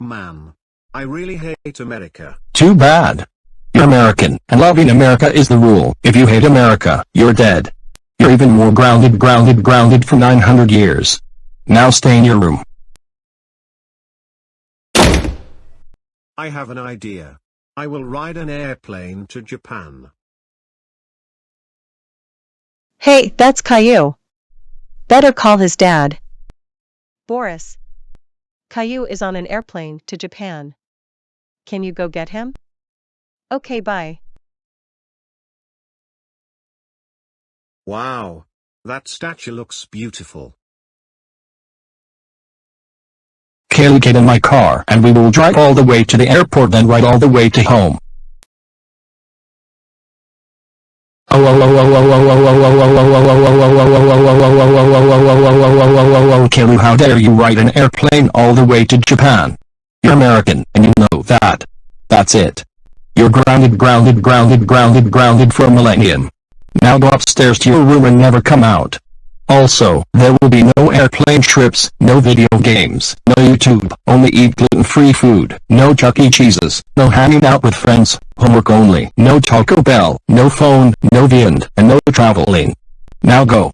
Man. I really hate America. Too bad. You're American, and loving America is the rule. If you hate America, you're dead. You're even more grounded for 900 years. Now stay in your room. I have an idea. I will ride an airplane to Japan. Hey, that's Caillou. Better call his dad. Boris. Caillou is on an airplane to Japan. Can you go get him? Okay, bye. Wow. That statue looks beautiful. Caillou, get in my car, and we will drive all the way to the airport, then ride all the way to home. Caillou, how dare you ride an airplane all the way to Japan? You're American, and you know that. That's it. You're grounded for a millennium. Now go upstairs to your room and never come out. Also, there will be no airplane trips, no video games, no YouTube, only eat gluten-free food, no Chuck E. Cheese's, no hanging out with friends, homework only, no Taco Bell, no phone, no weekend, and no traveling. Now go.